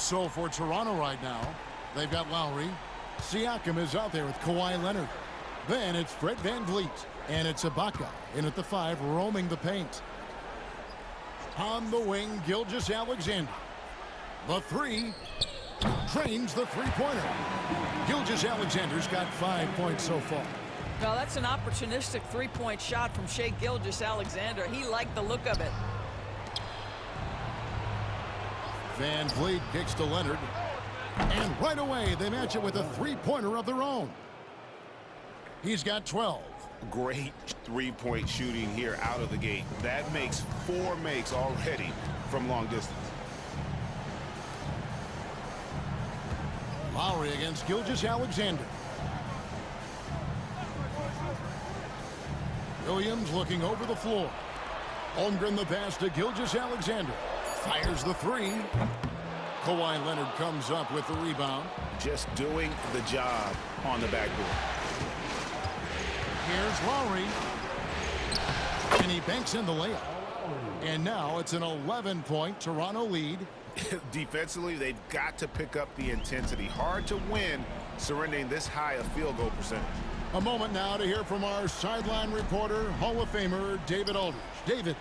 So for Toronto right now, they've got Lowry. Siakam is out there with Kawhi Leonard. Then it's Fred VanVleet. And it's Ibaka in at the 5, roaming the paint. On the wing, Gilgeous-Alexander. The 3. Drains the three-pointer. Gilgeous-Alexander's got 5 points so far. Well, that's an opportunistic three-point shot from Shai Gilgeous-Alexander. He liked the look of it. VanVleet kicks to Leonard. And right away, they match it with a three-pointer of their own. He's got 12. Great three-point shooting here out of the gate. That makes 4 makes already from long distance. Lowry against Gilgeous-Alexander. Williams looking over the floor. Holmgren the pass to Gilgeous-Alexander. Fires the 3. Kawhi Leonard comes up with the rebound. Just doing the job on the backboard. Here's Lowry. And he banks in the layup. And now it's an 11-point Toronto lead. Defensively, they've got to pick up the intensity. Hard to win surrendering this high a field goal percentage. A moment now to hear from our sideline reporter, Hall of Famer David Aldridge. David.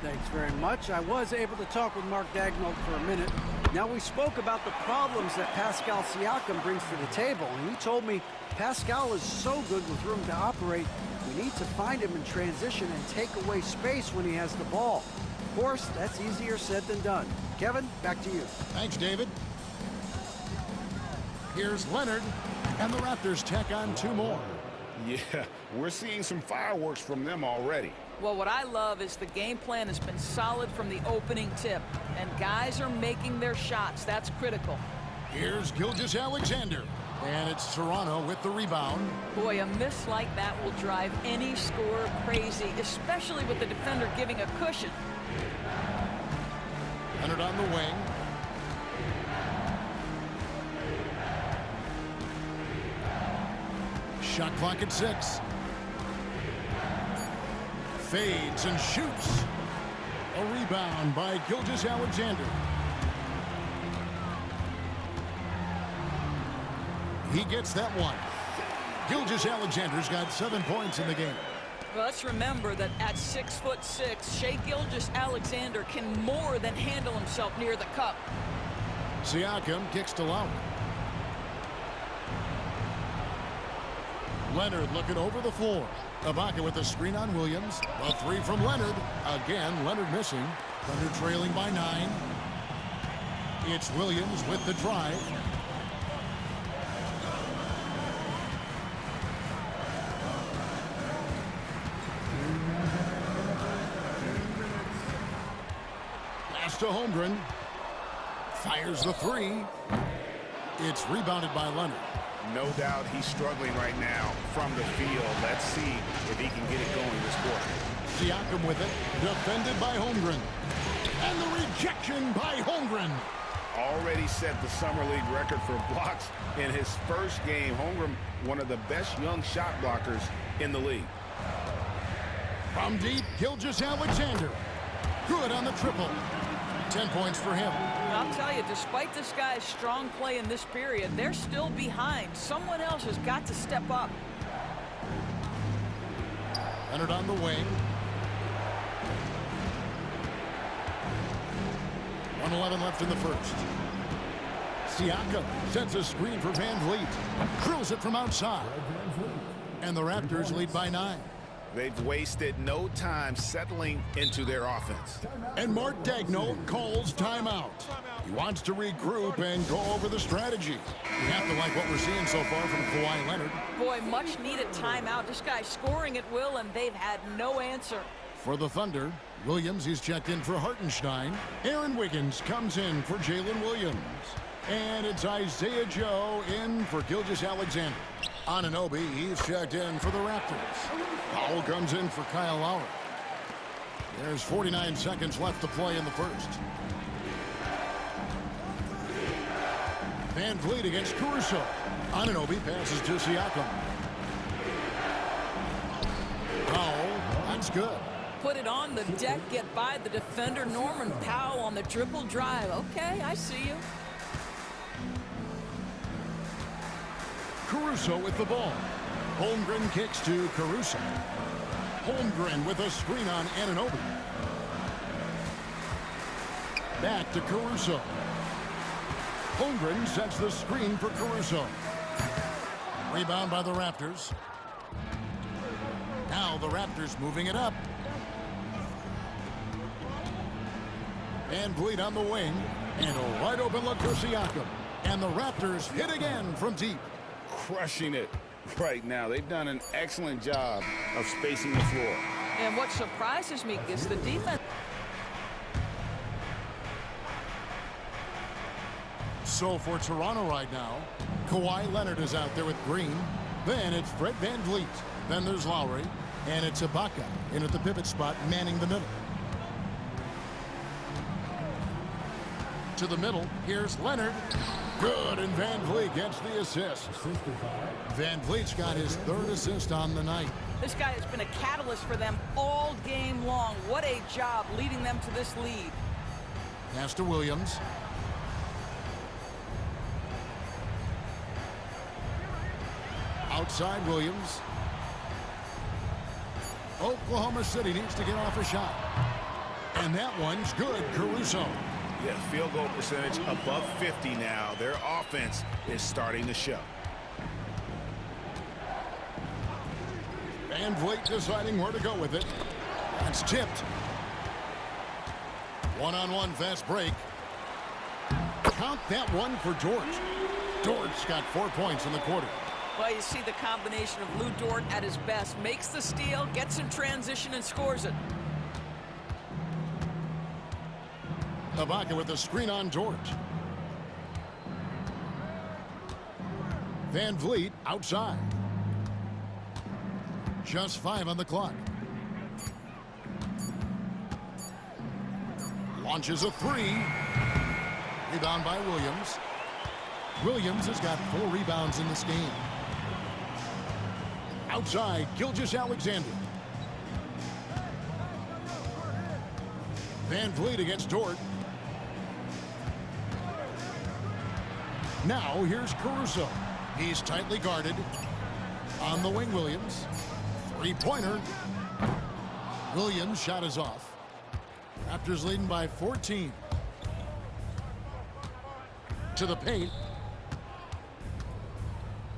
Thanks very much. I was able to talk with Mark Daigneault for a minute. Now, we spoke about the problems that Pascal Siakam brings to the table, and he told me Pascal is so good with room to operate, we need to find him in transition and take away space when he has the ball. Of course, that's easier said than done. Kevin, back to you. Thanks, David. Here's Leonard, and the Raptors tack on 2 more. Yeah, we're seeing some fireworks from them already. Well, what I love is the game plan has been solid from the opening tip, and guys are making their shots. That's critical. Here's Gilgeous-Alexander, and it's Toronto with the rebound. Boy, a miss like that will drive any scorer crazy, especially with the defender giving a cushion. Leonard on the wing. Shot clock at 6. Fades and shoots. A rebound by Gilgeous-Alexander. He gets that one. Gilgeous-Alexander's got 7 points in the game. Well, let's remember that at 6'6", Shai Gilgeous-Alexander can more than handle himself near the cup. Siakam kicks to Lowry. Leonard looking over the floor. Ibaka with the screen on Williams. A 3 from Leonard. Again, Leonard missing. Thunder trailing by 9. It's Williams with the drive. Pass to Holmgren. Fires the 3. It's rebounded by Leonard. No doubt he's struggling right now from the field. Let's see if he can get it going this quarter. Siakam with it. Defended by Holmgren. And the rejection by Holmgren. Already set the Summer League record for blocks in his first game. Holmgren, one of the best young shot blockers in the league. From deep, Gilgeous-Alexander. Good on the triple. 10 points for him. I'll tell you, despite this guy's strong play in this period, they're still behind. Someone else has got to step up. Leonard on the wing. 1:11 left in the first. Siakam sets a screen for VanVleet. Drills it from outside. And the Raptors lead by 9. They've wasted no time settling into their offense. And Mark Daigneault calls timeout. He wants to regroup and go over the strategy. You have to like what we're seeing so far from Kawhi Leonard. Boy, much needed timeout. This guy's scoring at will, and they've had no answer. For the Thunder, Williams, he's checked in for Hartenstein. Aaron Wiggins comes in for Jalen Williams. And it's Isaiah Joe in for Gilgeous-Alexander. Anunoby, he's checked in for the Raptors. Powell comes in for Kyle Lowry. There's 49 seconds left to play in the first. VanVleet against Caruso. Anunoby passes to Siakam. Powell, that's good. Put it on the deck, get by the defender. Norman Powell on the triple drive. Okay, I see you. Caruso with the ball. Holmgren kicks to Caruso. Holmgren with a screen on Anunoby. Back to Caruso. Holmgren sets the screen for Caruso. Rebound by the Raptors. Now the Raptors moving it up. Van Vliet on the wing. And a wide open look for Siakam. And the Raptors hit again from deep. Crushing it right now. They've done an excellent job of spacing the floor. And what surprises me is the defense. So for Toronto right now, Kawhi Leonard is out there with Green. Then it's Fred Van Vliet. Then there's Lowry. And it's Ibaka in at the pivot spot, manning the middle. To the middle, here's Leonard. Good, and Van Vliet gets the assist. Van Vliet's got his third assist on the night. This guy has been a catalyst for them all game long. What a job leading them to this lead. Pass to Williams. Outside Williams. Oklahoma City needs to get off a shot. And that one's good. Caruso. Yeah, field goal percentage above 50 now. Their offense is starting to show. Van Vliet deciding where to go with it. That's tipped. One-on-one fast break. Count that one for George. Dort's got 4 points in the quarter. Well, you see the combination of Lou Dort at his best. Makes the steal, gets in transition, and scores it. Ibaka with a screen on George. Van Vliet outside. Just 5 on the clock. Launches a 3. Rebound by Williams. Williams has got 4 rebounds in this game. Outside, Gilgeous-Alexander. Van Vliet against Dort. Now here's Caruso. He's tightly guarded. On the wing, Williams. Three-pointer. Williams' shot is off. Raptors leading by 14. To the paint.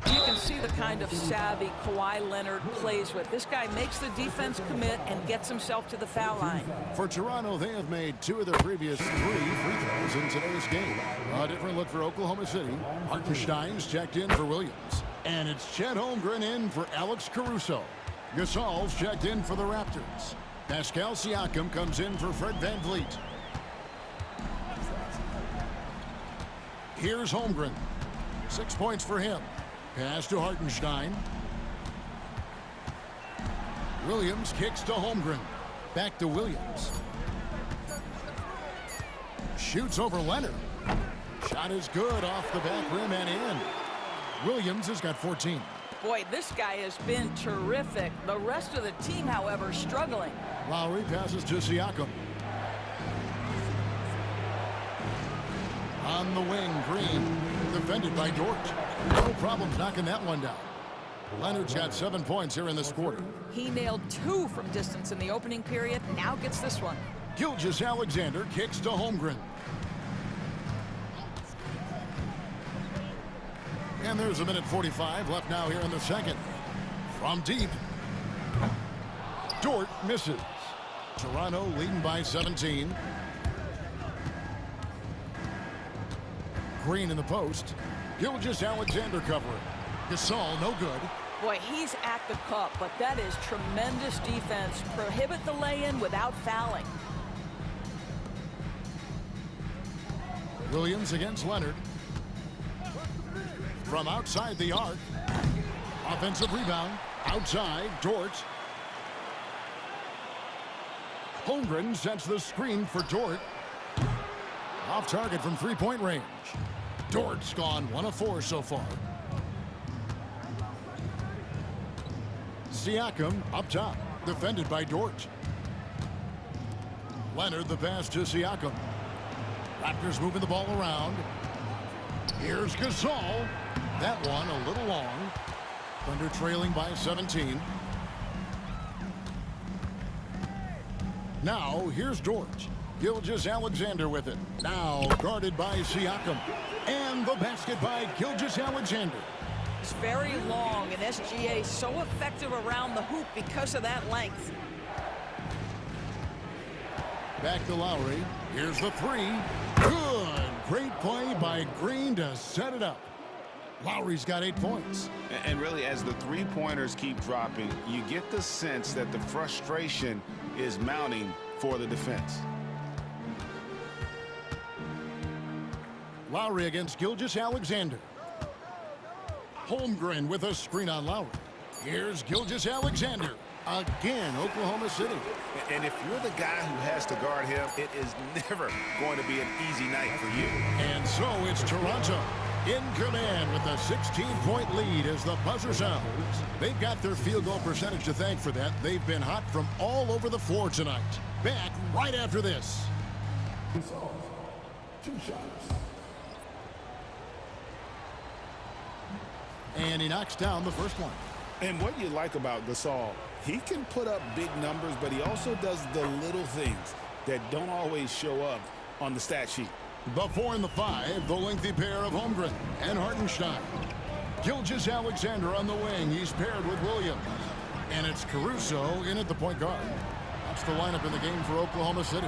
You can see the kind of savvy Kawhi Leonard plays with. This guy makes the defense commit and gets himself to the foul line. For Toronto, they have made 2 of their previous 3 free throws in today's game. A different look for Oklahoma City. Hartenstein's checked in for Williams. And it's Chet Holmgren in for Alex Caruso. Gasol's checked in for the Raptors. Pascal Siakam comes in for Fred Van Vliet. Here's Holmgren. 6 points for him. Pass to Hartenstein. Williams kicks to Holmgren. Back to Williams. Shoots over Leonard. Shot is good off the back rim and in. Williams has got 14. Boy, this guy has been terrific. The rest of the team, however, struggling. Lowry passes to Siakam. On the wing, Green. Defended by Dort. No problems knocking that one down. Leonard's got 7 points here in this quarter. He nailed 2 from distance in the opening period. Now gets this one. Gilgeous-Alexander kicks to Holmgren. And there's 1:45 left now here in the second. From deep. Dort misses. Toronto leading by 17. Green in the post. Gilgeous-Alexander covering. Gasol no good. Boy, he's at the cup, but that is tremendous defense. Prohibit the lay-in without fouling. Williams against Leonard. From outside the arc. Offensive rebound. Outside, Dort. Holmgren sets the screen for Dort. Off target from three-point range. Dort's gone 1 of 4 so far. Siakam up top. Defended by Dort. Leonard the pass to Siakam. Raptors moving the ball around. Here's Gasol. That one a little long. Thunder trailing by 17. Now, here's George. Gilgeous-Alexander with it. Now guarded by Siakam. And the basket by Gilgeous-Alexander. It's very long, and SGA so effective around the hoop because of that length. Back to Lowry. Here's the three. Good. Great play by Green to set it up. Lowry's got 8 points. And really, as the three-pointers keep dropping, you get the sense that the frustration is mounting for the defense. Lowry against Gilgeous-Alexander. Holmgren with a screen on Lowry. Here's Gilgeous-Alexander. Again, Oklahoma City. And if you're the guy who has to guard him, it is never going to be an easy night for you. And so it's Toronto in command with a 16-point lead as the buzzer sounds. They've got their field goal percentage to thank for that. They've been hot from all over the floor tonight. Back right after this. 2 shots. And he knocks down the first one. And what you like about Gasol, he can put up big numbers, but he also does the little things that don't always show up on the stat sheet. The 4 and the 5, the lengthy pair of Holmgren and Hartenstein. Gilgeous-Alexander on the wing. He's paired with Williams. And it's Caruso in at the point guard. That's the lineup in the game for Oklahoma City.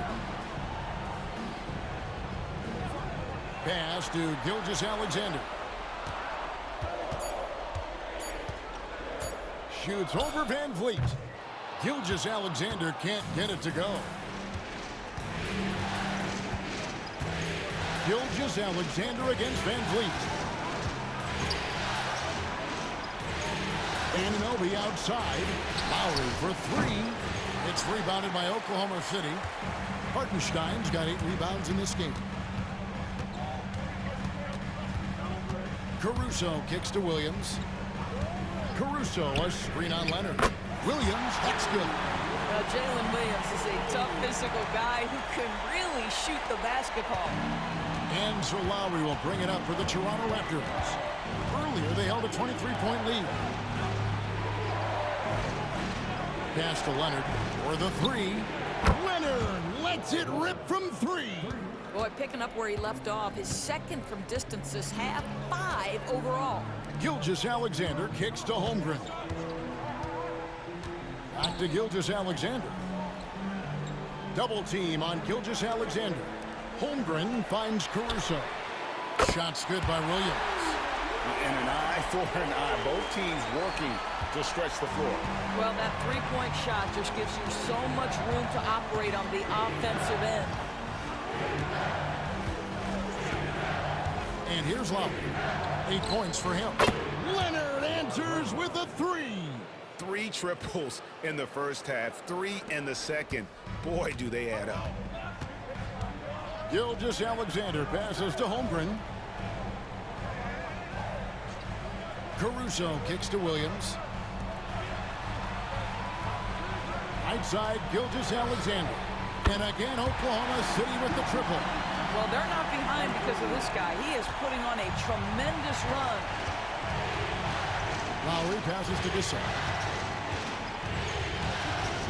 Pass to Gilgeous-Alexander. Shoots over Van Vliet. Gilgeous-Alexander can't get it to go. Gilgeous-Alexander against Van Vliet. Anunoby outside. Lowry for 3. It's rebounded by Oklahoma City. Hartenstein's got 8 rebounds in this game. Caruso kicks to Williams. Caruso, a screen on Leonard. Williams, that's good. Jalen Williams is a tough physical guy who can really shoot the basketball. And so Lowry will bring it up for the Toronto Raptors. Earlier, they held a 23-point lead. Pass to Leonard for the 3. Leonard lets it rip from 3. Boy, picking up where he left off. His second from distance this half, 5 overall. Gilgeous-Alexander kicks to Holmgren. Back to Gilgeous-Alexander. Double team on Gilgeous-Alexander. Holmgren finds Caruso. Shot's good by Williams. And an eye for an eye. Both teams working to stretch the floor. Well, that three-point shot just gives you so much room to operate on the offensive end. And here's Lowry. 8 points for him. Leonard answers with a 3. 3 triples in the first half, 3 in the second. Boy, do they add up. Gilgeous-Alexander passes to Holmgren. Caruso kicks to Williams. Right side, Gilgeous-Alexander. And again, Oklahoma City with the triple. Well, they're not behind because of this guy. He is putting on a tremendous run. Lowry passes to Gasol.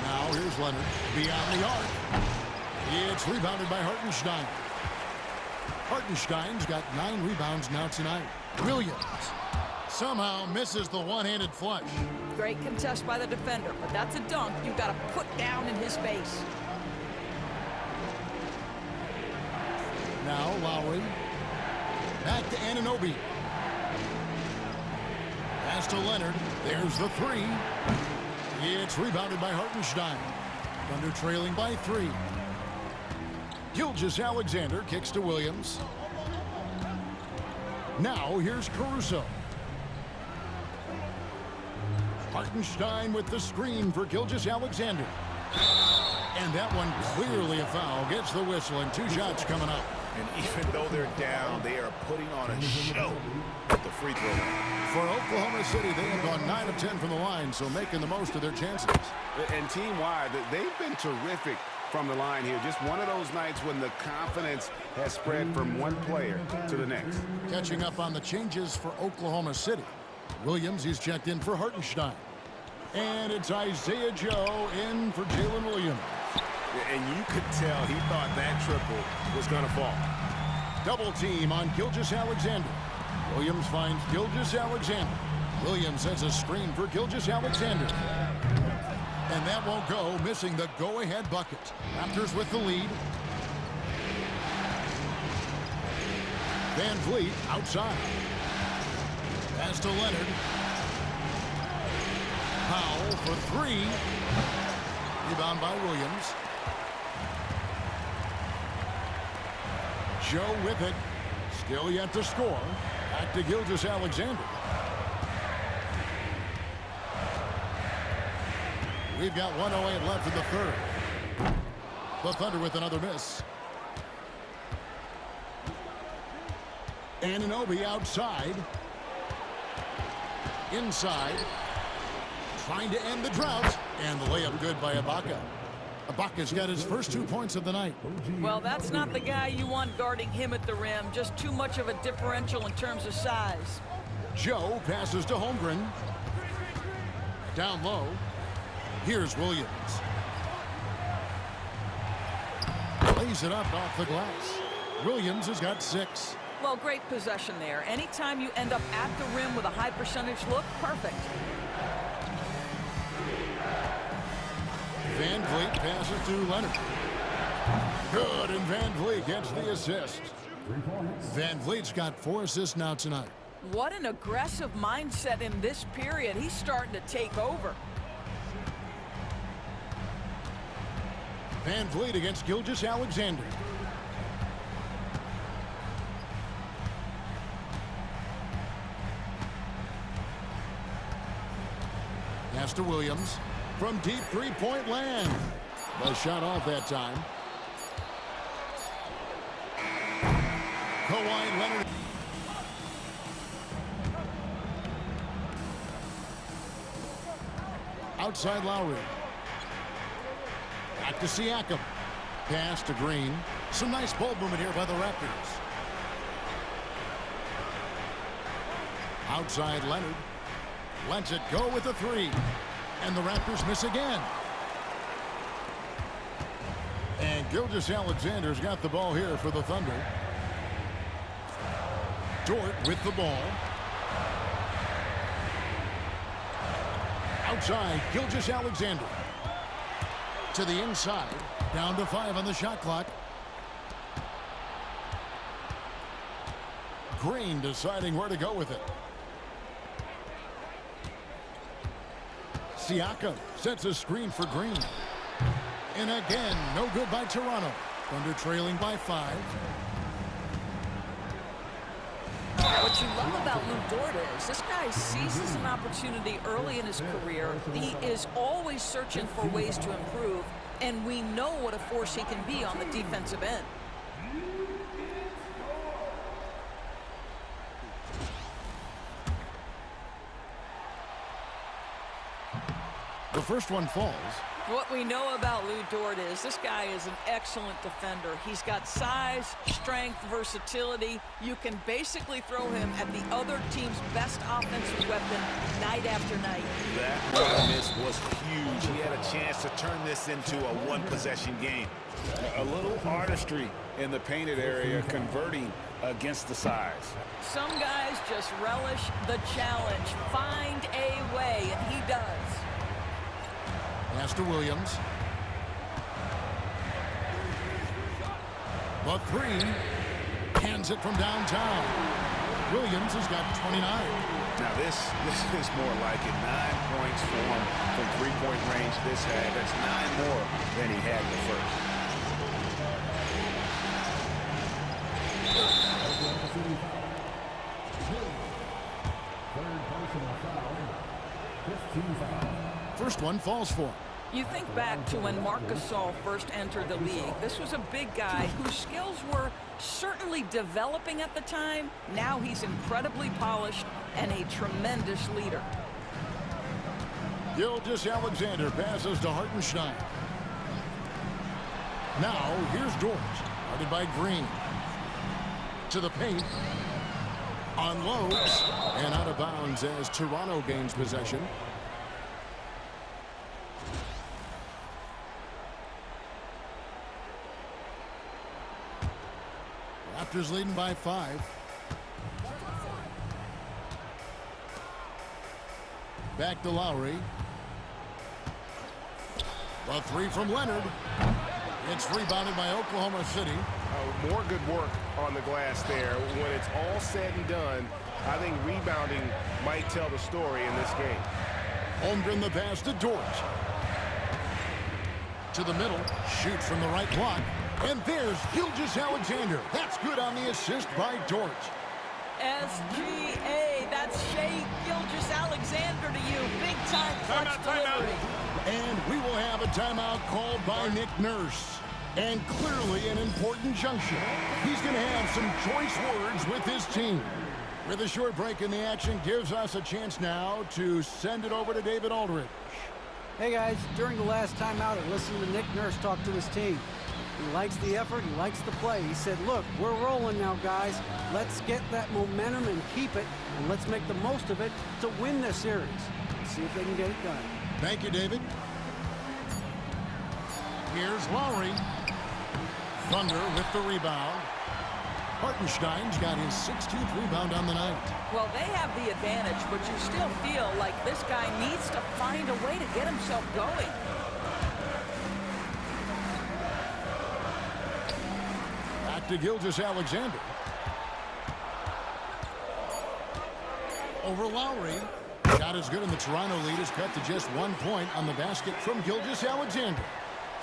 Now here's Leonard beyond the arc. It's rebounded by Hartenstein. Hartenstein's got 9 rebounds now tonight. Williams somehow misses the one-handed flush. Great contest by the defender, but that's a dunk you've got to put down in his face. Now Lowry. Back to Anunoby. Pass to Leonard. There's the 3. It's rebounded by Hartenstein. Thunder trailing by 3. Gilgeous-Alexander kicks to Williams. Now here's Caruso. Hartenstein with the screen for Gilgeous-Alexander. And that one clearly a foul. Gets the whistle and 2 shots coming up. And even though they're down, they are putting on a show at the free throw line. For Oklahoma City, they have gone 9 of 10 from the line, so making the most of their chances. And team-wide, they've been terrific from the line here. Just one of those nights when the confidence has spread from one player to the next. Catching up on the changes for Oklahoma City. Williams, he's checked in for Hartenstein. And it's Isaiah Joe in for Jalen Williams. And you could tell he thought that triple was going to fall. Double team on Gilgeous-Alexander. Williams finds Gilgeous-Alexander. Williams sets a screen for Gilgeous-Alexander. And that won't go, missing the go-ahead bucket. Raptors with the lead. Van Vliet outside. Pass to Leonard. Powell for three. Rebound by Williams. Joe with it. Still yet to score. Back to Gilgeous-Alexander. We've got 1:08 left in the third. The Thunder with another miss. Anunoby outside. Inside. Trying to end the drought. And the layup good by Ibaka. Ibaka's got his first 2 points of the night. Well, that's not the guy you want guarding him at the rim. Just too much of a differential in terms of size. Joe passes to Holmgren. Down low. Here's Williams. Lays it up off the glass. Williams has got 6. Well, great possession there. Anytime you end up at the rim with a high percentage look, perfect. Van Vliet passes to Leonard. Good, and Van Vliet gets the assist. Van Vliet's got 4 assists now tonight. What an aggressive mindset in this period. He's starting to take over. Van Vliet against Gilgeous-Alexander. Pass to Williams from deep three-point land. The shot off that time. Kawhi Leonard. Outside Lowry. Back to Siakam. Pass to Green. Some nice ball movement here by the Raptors. Outside Leonard. Lets it go with a 3. And the Raptors miss again. And Gilgeous-Alexander's got the ball here for the Thunder. Dort with the ball. Outside, Gilgeous-Alexander. To the inside. Down to 5 on the shot clock. Green deciding where to go with it. Siakam sets a screen for Green. And again, no good by Toronto. Thunder trailing by 5. What you love about Lou Dort is this guy seizes an opportunity early in his career. He is always searching for ways to improve, and we know what a force he can be on the defensive end. The first one falls. What we know about Lou Dort is this guy is an excellent defender. He's got size, strength, versatility. You can basically throw him at the other team's best offensive weapon night after night. That miss was huge. He had a chance to turn this into a one-possession game. A little artistry in the painted area, converting against the size. Some guys just relish the challenge. Find a way, and he does. Pass to Williams. The 3. Hands it from downtown. Williams has got 29. Now this is more like it. 9 points for him from three-point range this half. That's 9 more than he had in the first. First one falls for him. You think back to when Marc Gasol first entered the league. This was a big guy whose skills were certainly developing at the time. Now he's incredibly polished and a tremendous leader. Gilgeous-Alexander passes to Hartenstein. Now here's Dort, guarded by Green. To the paint. Unloads. And out of bounds as Toronto gains possession. Raptors leading by 5. Back to Lowry. The three from Leonard. It's rebounded by Oklahoma City. More good work on the glass there. When it's all said and done, I think rebounding might tell the story in this game. Holmgren the pass to Dort. To the middle. Shoots from the right block. And there's Gilgeous-Alexander. That's good on the assist by Dort. SGA, that's Shai Gilgeous-Alexander to you. Big time clutch delivery. And we will have a timeout called by Nick Nurse. And clearly an important junction. He's going to have some choice words with his team. With a short break in the action gives us a chance now to send it over to David Aldridge. Hey guys, during the last timeout, I listened to Nick Nurse talk to his team. He likes the effort, he likes the play. He said, look, we're rolling now, guys. Let's get that momentum and keep it, and let's make the most of it to win this series. Let's see if they can get it done. Thank you, David. Here's Lowry. Thunder with the rebound. Hartenstein's got his 16th rebound on the night. Well, they have the advantage, but you still feel like this guy needs to find a way to get himself going. Back to Gilgeous-Alexander. Over Lowry. Not as good, and the Toronto lead is cut to just 1 point on the basket from Gilgeous-Alexander.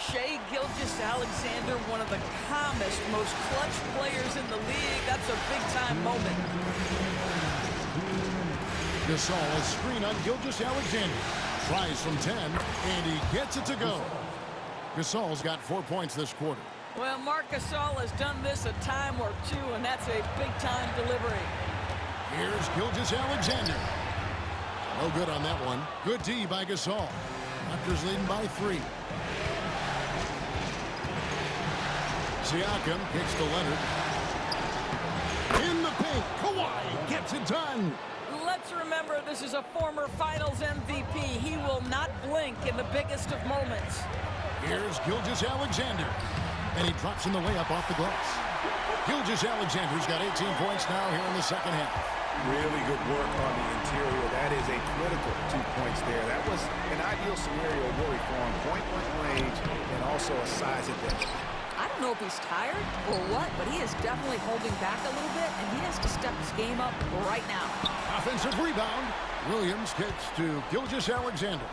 Shai Gilgeous-Alexander, one of the calmest, most clutch players in the league. That's a big-time moment. Gasol, a screen on Gilgeous-Alexander. Tries from 10, and he gets it to go. Gasol's got 4 points this quarter. Well, Marc Gasol has done this a time or two, and that's a big-time delivery. Here's Gilgeous-Alexander. No good on that one. Good D by Gasol. Raptors leading by 3. Siakam kicks to Leonard. In the paint, Kawhi gets it done. Let's remember this is a former Finals MVP. He will not blink in the biggest of moments. Here's Gilgeous-Alexander. And he drops in the layup off the glass. Gilgeous-Alexander's got 18 points now here in the second half. Really good work on the interior. That is a critical 2 points there. That was an ideal scenario really for him. Point-blank range and also a size advantage. I don't know if he's tired or what, but he is definitely holding back a little bit, and he has to step his game up right now. Offensive rebound. Williams kicks to Gilgeous-Alexander.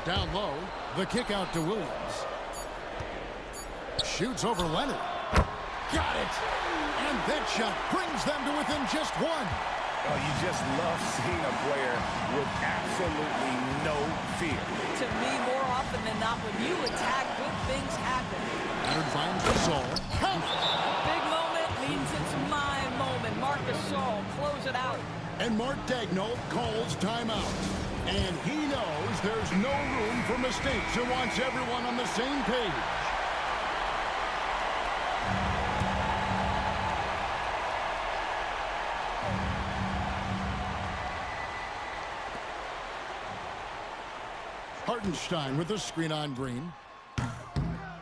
Down low, the kick out to Williams. Shoots over Leonard. Got it! And that shot brings them to within just 1. Oh, you just love seeing a player with absolutely no fear. To me, more often than not, when you attack, good things happen. Leonard finds Gasol. Count! Big moment means it's my moment. Marc Gasol, close it out. And Mark Daigneault calls timeout. And he knows there's no room for mistakes and wants everyone on the same page. Hartenstein with the screen on Green.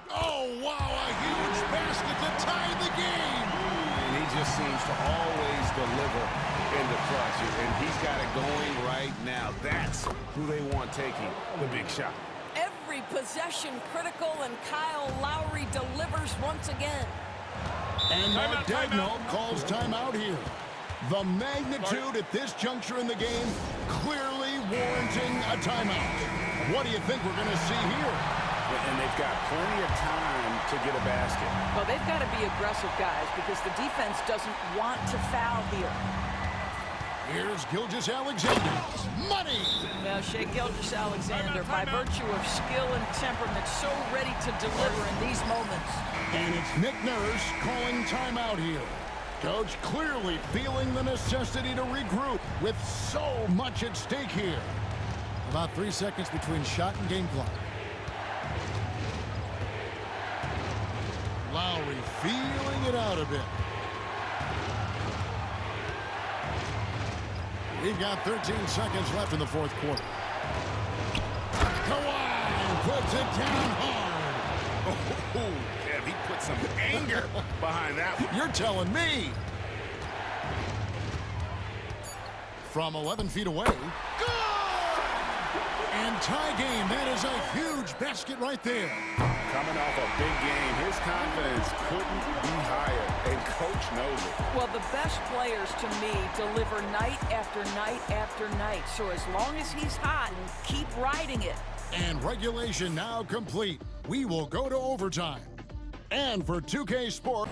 Oh, wow, a huge basket to tie the game. And he just seems to always deliver in the clutch, and he's got it going right now. That's who they want taking the big shot. Every possession critical, and Kyle Lowry delivers once again. And Mark Daigneault calls timeout here. The magnitude at this juncture in the game clearly warranting a timeout. What do you think we're going to see here? And they've got plenty of time to get a basket. Well, they've got to be aggressive, guys, because the defense doesn't want to foul here. Here's Gilgeous-Alexander. Money! Now, Shai Gilgeous-Alexander, by virtue of skill and temperament, so ready to deliver in these moments. And it's Nick Nurse calling timeout here. Coach clearly feeling the necessity to regroup with so much at stake here. About 3 seconds between shot and game clock. Lowry feeling it out a bit. We've got 13 seconds left in the fourth quarter. Kawhi puts it down hard. Oh, Kev, he put some anger behind that one. You're telling me. From 11 feet away. Good! And tie game. That is a huge basket right there. Coming off a big game, his confidence couldn't be higher, and Coach knows it. Well, the best players, to me, deliver night after night after night. So as long as he's hot, keep riding it. And regulation now complete. We will go to overtime. And for 2K Sport,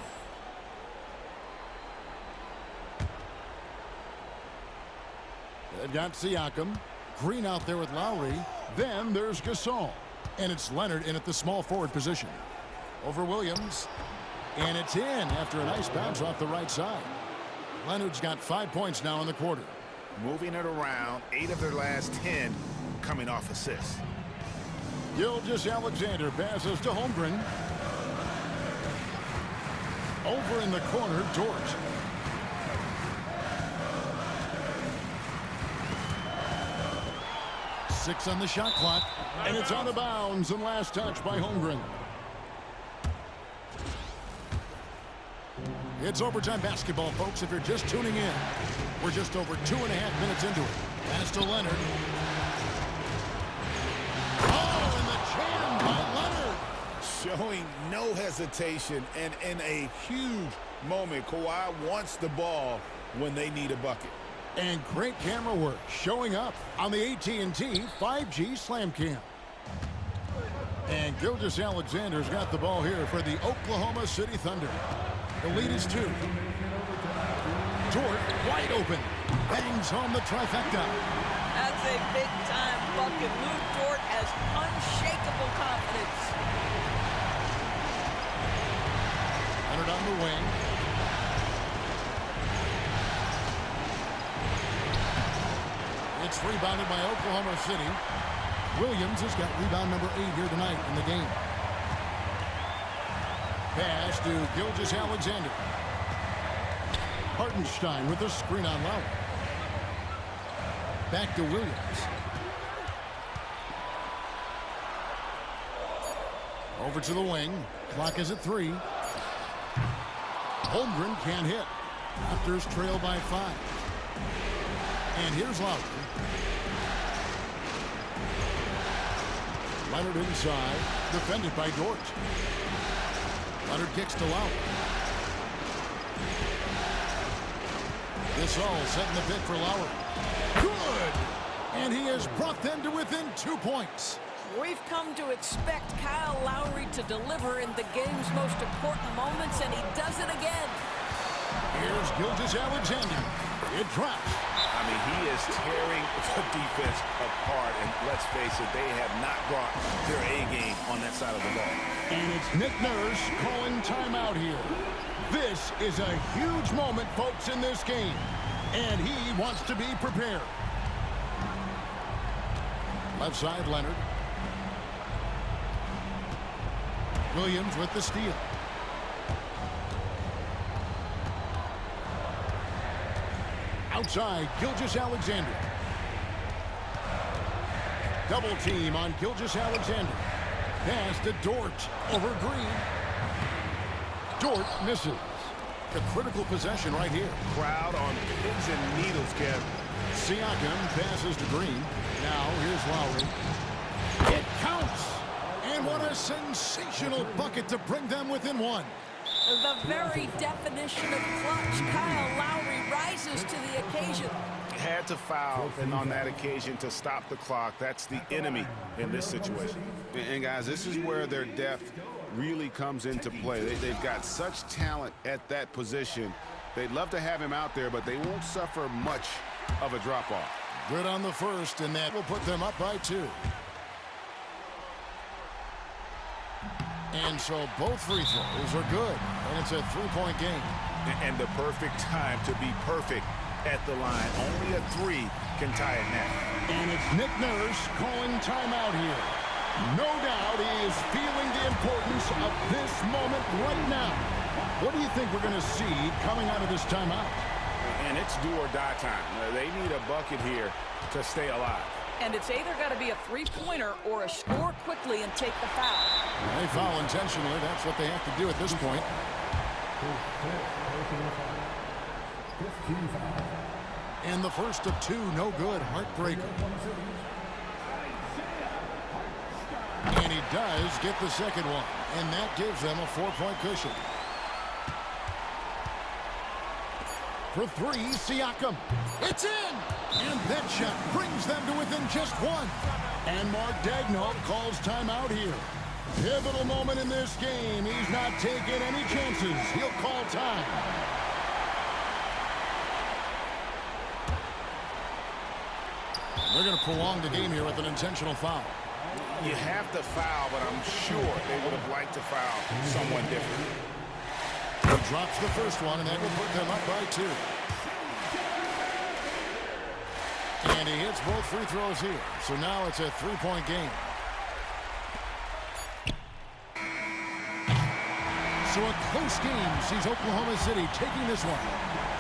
they've got Siakam. Green out there with Lowry. Then there's Gasol. And it's Leonard in at the small forward position. Over Williams. And it's in after a nice bounce off the right side. Leonard's got 5 points now in the quarter. Moving it around, 8 of their last 10 coming off assists. Gilgeous-Alexander passes to Holmgren. Over in the corner, Dort. Six on the shot clock, and it's out of bounds, and last touch by Holmgren. It's overtime basketball, folks, if you're just tuning in. We're just over 2.5 minutes into it. Pass to Leonard. Oh, and the jam by Leonard. Showing no hesitation, and in a huge moment, Kawhi wants the ball when they need a bucket. And great camera work showing up on the AT&T 5G Slam Cam. And Gilgeous-Alexander's got the ball here for the Oklahoma City Thunder. The lead is 2. Dort wide open. Bangs home the trifecta. That's a big-time bucket. Lou Dort has unshakable confidence. Leonard on the wing. It's rebounded by Oklahoma City. Williams has got rebound number 8 here tonight in the game. Pass to Gilgeous-Alexander. Hartenstein with the screen on Lowry. Back to Williams. Over to the wing. Clock is at 3. Holmgren can't hit. Raptors trail by 5. And here's Lowry. Leonard inside. Defended by Dort. Leonard kicks to Lowry. This all set in the pit for Lowry. Good! And he has brought them to within 2 points. We've come to expect Kyle Lowry to deliver in the game's most important moments, and he does it again. Here's Gilgeous-Alexander. It drops. I mean, he is tearing the defense apart, and let's face it, they have not brought their A game on that side of the ball. And it's Nick Nurse calling timeout here. This is a huge moment, folks, in this game, and he wants to be prepared. Left side, Leonard. Williams with the steal. Outside, Gilgeous-Alexander. Double team on Gilgeous-Alexander. Pass to Dort over Green. Dort misses. A critical possession right here. Crowd on pins and needles, Kev. Siakam passes to Green. Now here's Lowry. It counts. And what a sensational bucket to bring them within 1. The very definition of clutch. Kyle Lowry rises to the occasion. Had to foul, and on that occasion to stop the clock. That's the enemy in this situation. And guys, this is where their depth really comes into play. They've got such talent at that position. They'd love to have him out there, but they won't suffer much of a drop-off. Good on the first, and that will put them up by 2. And so both free throws are good, and it's a 3-point game. And the perfect time to be perfect at the line. Only a 3 can tie it now. And it's Nick Nurse calling timeout here. No doubt he is feeling the importance of this moment right now. What do you think we're going to see coming out of this timeout? And it's do or die time. They need a bucket here to stay alive. And it's either got to be a three-pointer or a score quickly and take the foul. They foul intentionally. That's what they have to do at this point. And the first of two, no good. Heartbreaker. And he does get the second one. And that gives them a 4-point cushion. For three, Siakam. It's in! And that shot brings them to within just one. And Mark Daigneault calls timeout here. Pivotal moment in this game. He's not taking any chances. He'll call time. They're going to prolong the game here with an intentional foul. You have to foul, but I'm sure they would have liked to foul someone different. He drops the first one, and that will put them up by 2. And he hits both free throws here. So now it's a 3-point game. So a close game sees Oklahoma City taking this one.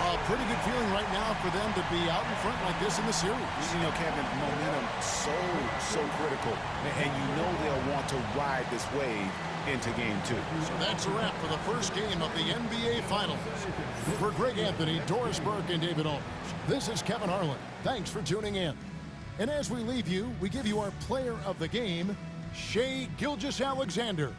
A pretty good feeling right now for them to be out in front like this in the series. You know, Kevin, momentum so critical. And you know they'll want to ride this wave into game 2. So that's a wrap for the first game of the NBA Finals. For Greg Anthony, Doris Burke, and David Aldridge, this is Kevin Harlan. Thanks for tuning in. And as we leave you, we give you our player of the game, Shai Gilgeous-Alexander.